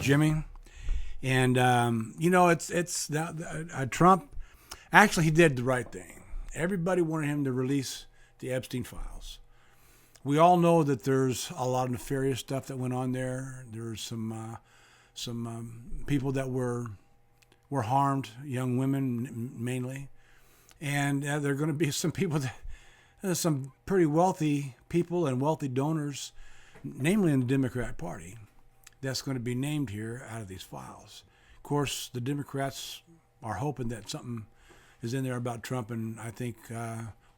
Jimmy. And it's Trump. Actually, he did the right thing. Everybody wanted him to release the Epstein files. We all know that there's a lot of nefarious stuff that went on there. There's some people that were harmed, young women mainly, and there are going to be some people some pretty wealthy people and wealthy donors, namely in the Democrat Party, that's going to be named here out of these files. Of course, the Democrats are hoping that something is in there about Trump, and I think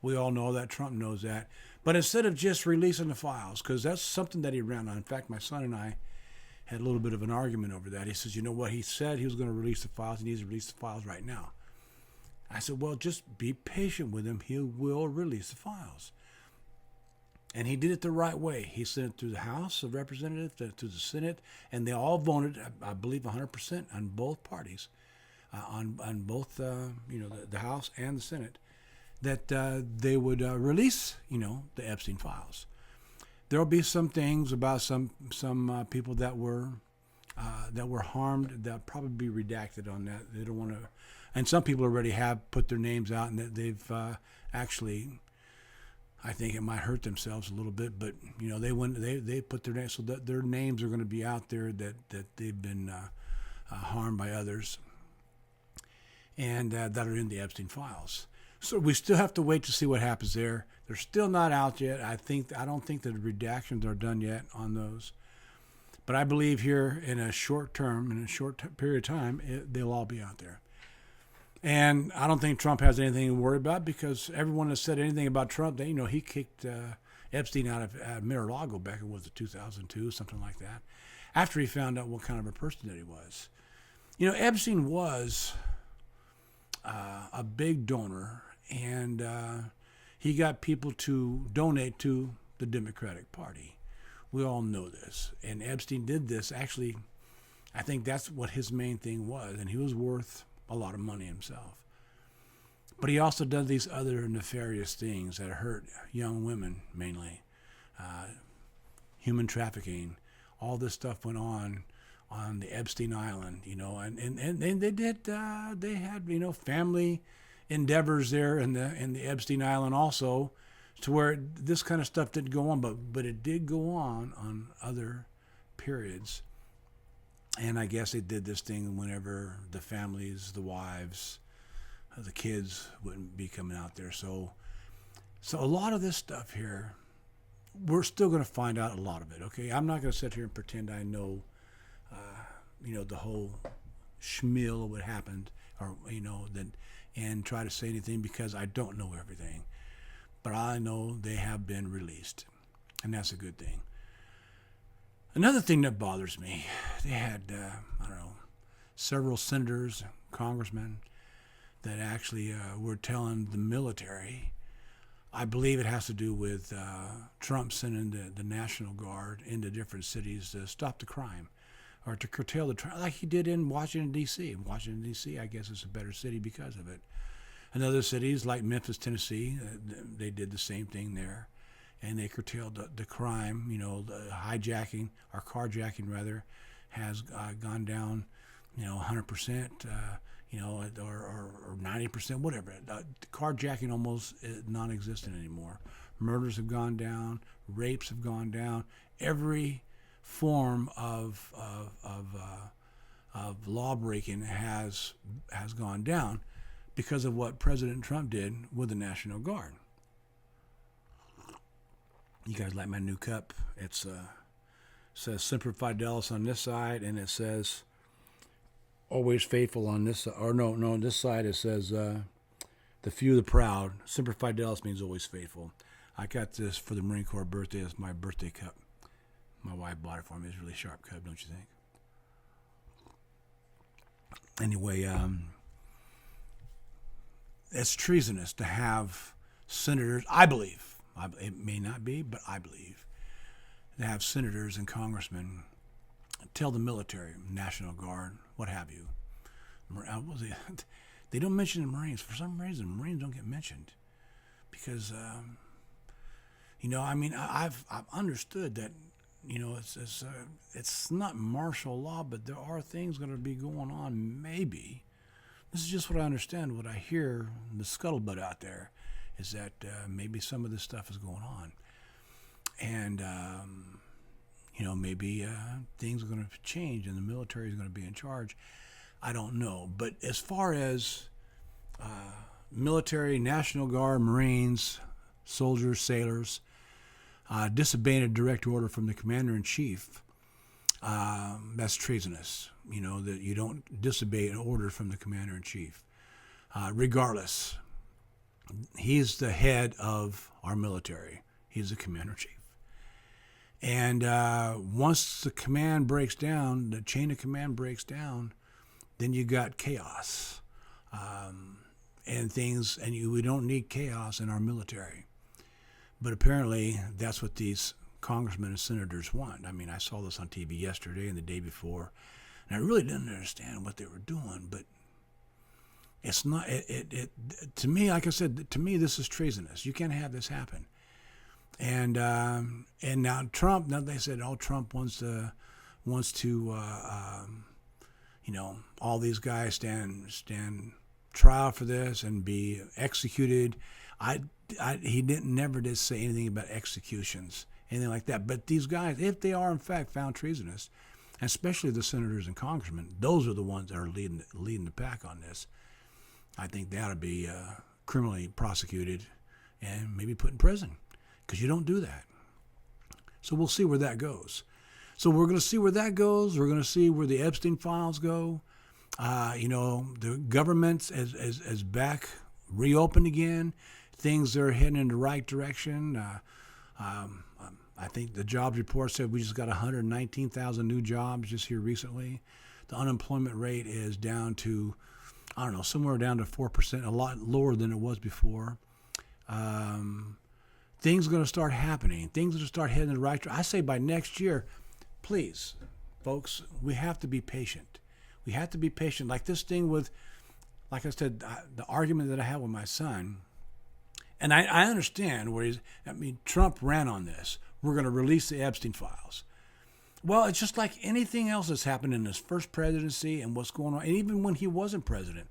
we all know that. Trump knows that. But instead of just releasing the files, because that's something that he ran on. In fact, my son and I had a little bit of an argument over that. He says, you know what, he said he was going to release the files. He needs to release the files right now. I said, well, just be patient with him. He will release the files. And he did it the right way. He sent it through the House of Representatives, to the Senate, and they all voted, I believe, 100% on both parties, on both, the House and the Senate, that they would release, the Epstein files. There will be some things about some people that were harmed that probably be redacted on that. They don't want to, and some people already have put their names out, and that they've actually, I think it might hurt themselves a little bit, but they put their names, so that their names are going to be out there that they've been harmed by others, and that are in the Epstein files. So we still have to wait to see what happens there. They're still not out yet. I don't think that the redactions are done yet on those, but I believe here in a short period of time, they'll all be out there. And I don't think Trump has anything to worry about, because everyone that said anything about Trump, he kicked Epstein out of Mar-a-Lago back in 2002, something like that, after he found out what kind of a person that he was. Epstein was a big donor, and he got people to donate to the Democratic Party. We all know this. And Epstein did this. Actually, I think that's what his main thing was, and he was worth a lot of money himself. But he also did these other nefarious things that hurt young women, mainly. Human trafficking. All this stuff went on the Epstein Island, and they had family endeavors there in the Epstein Island also, to where this kind of stuff didn't go on, but it did go on other periods. And I guess they did this thing whenever the families, the wives, the kids wouldn't be coming out there. So a lot of this stuff here, we're still going to find out a lot of it. Okay, I'm not going to sit here and pretend I know, the whole schmeal of what happened, or and try to say anything, because I don't know everything. But I know they have been released, and that's a good thing. Another thing that bothers me, they had, several senators, congressmen, that actually were telling the military, I believe it has to do with Trump sending the National Guard into different cities to stop the crime, or to curtail the crime, like he did in Washington, D.C. Washington, D.C., I guess, is a better city because of it. And other cities like Memphis, Tennessee, they did the same thing there. And they curtailed the crime. The hijacking, or carjacking rather, has gone down, 100%, or 90%, whatever. Carjacking almost is non-existent anymore. Murders have gone down. Rapes have gone down. Every form of law breaking has gone down because of what President Trump did with the National Guard. You guys like my new cup? It's says Semper Fidelis on this side, and it says Always Faithful on this side. Or no, on this side it says the Few, the Proud. Semper Fidelis means always faithful. I got this for the Marine Corps birthday. It's my birthday cup. My wife bought it for me. It's a really sharp cup, don't you think? Anyway, it's treasonous to have senators, I believe, it may not be, but I believe, to have senators and congressmen tell the military, National Guard, what have you. They don't mention the Marines. For some reason, Marines don't get mentioned. Because, I've understood that it's not martial law, but there are things going to be going on. Maybe this is just what I understand. What I hear, the scuttlebutt out there, is that maybe some of this stuff is going on, and maybe things are going to change, and the military is going to be in charge. I don't know, but as far as military, National Guard, Marines, soldiers, sailors, disobeying a direct order from the commander-in-chief, that's treasonous. That you don't disobey an order from the commander-in-chief. Regardless, he's the head of our military. He's the commander-in-chief. And once the command breaks down, the chain of command breaks down, then you got chaos. And things, and we don't need chaos in our military. But apparently, that's what these congressmen and senators want. I mean, I saw this on TV yesterday and the day before, and I really didn't understand what they were doing. But it's not. To me, like I said, to me, this is treasonous. You can't have this happen. And now Trump. Now they said, Trump wants to, all these guys stand trial for this and be executed. He never did say anything about executions, anything like that. But these guys, if they are in fact found treasonous, and especially the senators and congressmen, those are the ones that are leading the pack on this. I think they ought to be criminally prosecuted and maybe put in prison, because you don't do that. So we'll see where that goes. So we're going to see where that goes. We're going to see where the Epstein files go. The government is back, reopened again. Things are heading in the right direction. I think the jobs report said we just got 119,000 new jobs just here recently. The unemployment rate is down to, somewhere down to 4%, a lot lower than it was before. Things are going to start happening. Things are going to start heading in the right direction. I say by next year, please, folks, we have to be patient. We have to be patient. Like this thing with, like I said, the argument that I had with my son, and I understand where Trump ran on this. We're going to release the Epstein files. Well, it's just like anything else that's happened in his first presidency and what's going on. And even when he wasn't president,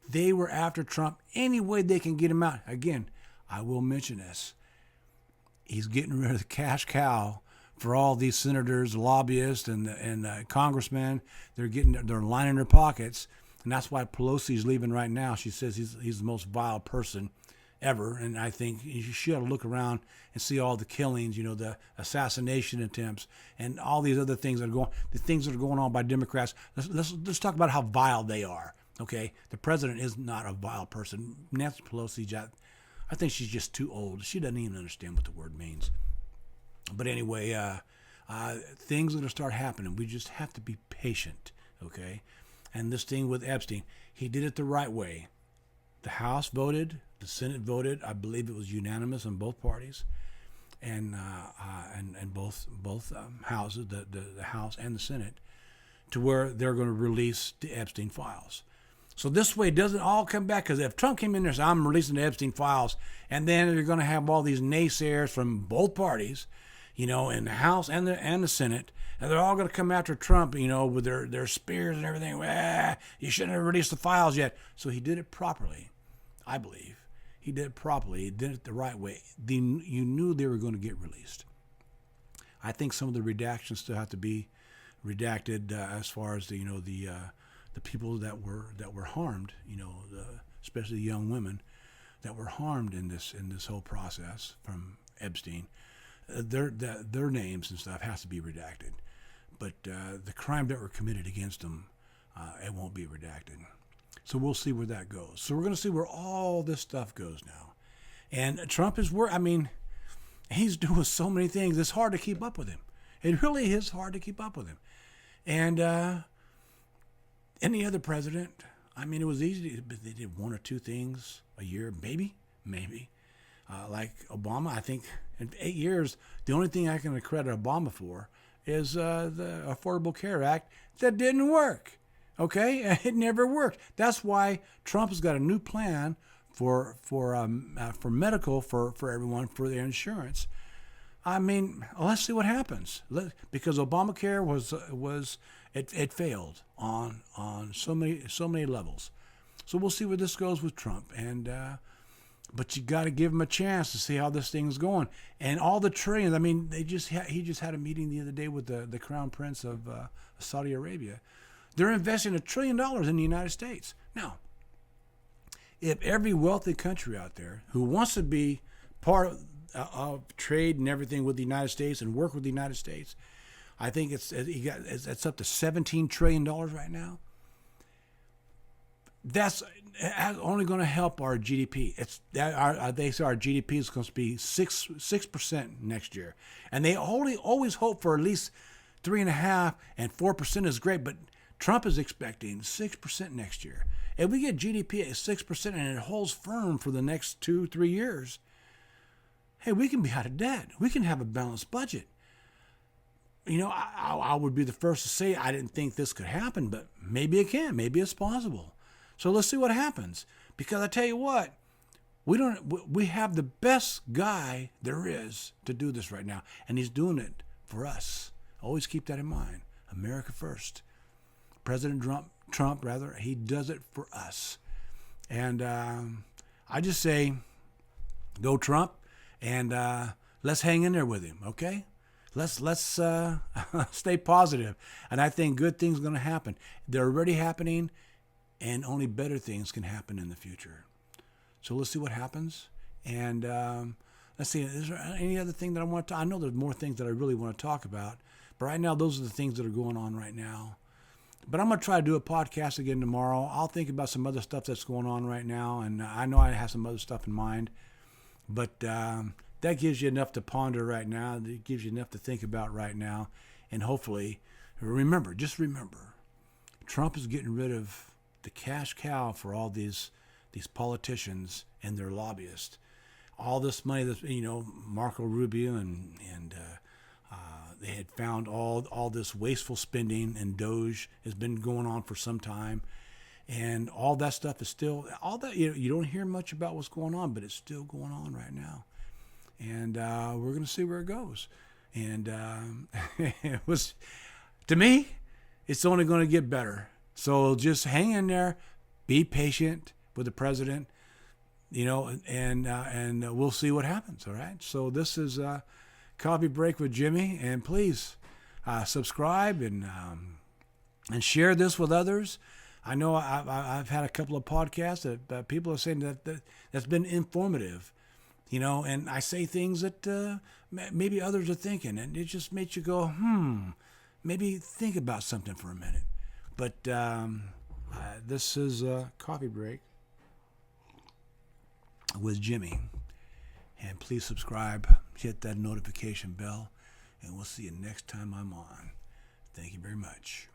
they were after Trump any way they can get him out. Again, I will mention this. He's getting rid of the cash cow for all these senators, lobbyists, and congressmen. They're lining their pockets, and that's why Pelosi's leaving right now. She says he's the most vile person ever, and I think you should look around and see all the killings, the assassination attempts, and all these other things that are going on by Democrats. Let's talk about how vile they are. Okay, the president is not a vile person. Nancy Pelosi, I think she's just too old. She doesn't even understand what the word means. But anyway, things are going to start happening. We just have to be patient, okay? And this thing with Epstein, he did it the right way. The House voted, the Senate voted. I believe it was unanimous on both parties, and both houses, the House and the Senate, to where they're going to release the Epstein files. So this way it doesn't all come back, because if Trump came in there and said, I'm releasing the Epstein files, and then you're going to have all these naysayers from both parties, in the House and the Senate, and they're all going to come after Trump, with their spears and everything. You shouldn't have released the files yet. So he did it properly, I believe. He did it properly. He did it the right way. You knew they were going to get released. I think some of the redactions still have to be redacted as far as the people that were harmed, especially the young women that were harmed in this whole process from Epstein. Their names and stuff has to be redacted, but the crime that were committed against them, it won't be redacted. So we'll see where that goes. So we're going to see where all this stuff goes now. And Trump is he's doing so many things. It's hard to keep up with him. It really is hard to keep up with him. And any other president, it was easy, but they did one or two things a year, maybe. Like Obama, I think in 8 years, the only thing I can credit Obama for is the Affordable Care Act that didn't work. Okay, it never worked. That's why Trump has got a new plan for medical for everyone, for their insurance. I mean, let's see what happens. Because Obamacare it failed on so many levels. So we'll see where this goes with Trump. And but you got to give him a chance to see how this thing's going. And all the trillions. I mean, he just had a meeting the other day with the Crown Prince of Saudi Arabia. They're investing $1 trillion in the United States. Now, if every wealthy country out there who wants to be part of trade and everything with the United States and work with the United States, I think it's up to $17 trillion right now. That's only going to help our GDP. They say our GDP is going to be 6% next year, and they always hope for at least 3.5% and 4% is great, but Trump is expecting 6% next year. If we get GDP at 6% and it holds firm for the next 2-3 years, hey, we can be out of debt. We can have a balanced budget. You know, I would be the first to say I didn't think this could happen, but maybe it can. Maybe it's possible. So let's see what happens. Because I tell you what, we have the best guy there is to do this right now, and he's doing it for us. Always keep that in mind. America first. President Trump, he does it for us. And I just say, go Trump, and let's hang in there with him, okay? Let's stay positive. And I think good things are going to happen. They're already happening, and only better things can happen in the future. So let's see what happens. And let's see, is there any other thing that I want to I know there's more things that I really want to talk about, but right now those are the things that are going on right now. But I'm going to try to do a podcast again tomorrow. I'll think about some other stuff that's going on right now, and I know I have some other stuff in mind. But that gives you enough to ponder right now. It gives you enough to think about right now. And hopefully, just remember, Trump is getting rid of the cash cow for all these politicians and their lobbyists. All this money that, Marco Rubio and they had found all this wasteful spending, and Doge has been going on for some time. And all that stuff is still, you don't hear much about what's going on, but it's still going on right now. And we're going to see where it goes. And to me, it's only going to get better. So just hang in there, be patient with the president, and we'll see what happens. All right. So this is Coffee Break with Jimmy, and please subscribe and share this with others. I know I've had a couple of podcasts that people are saying that's been informative, and I say things that maybe others are thinking, and it just makes you go, maybe think about something for a minute. But this is Coffee Break with Jimmy. And please subscribe, hit that notification bell, and we'll see you next time I'm on. Thank you very much.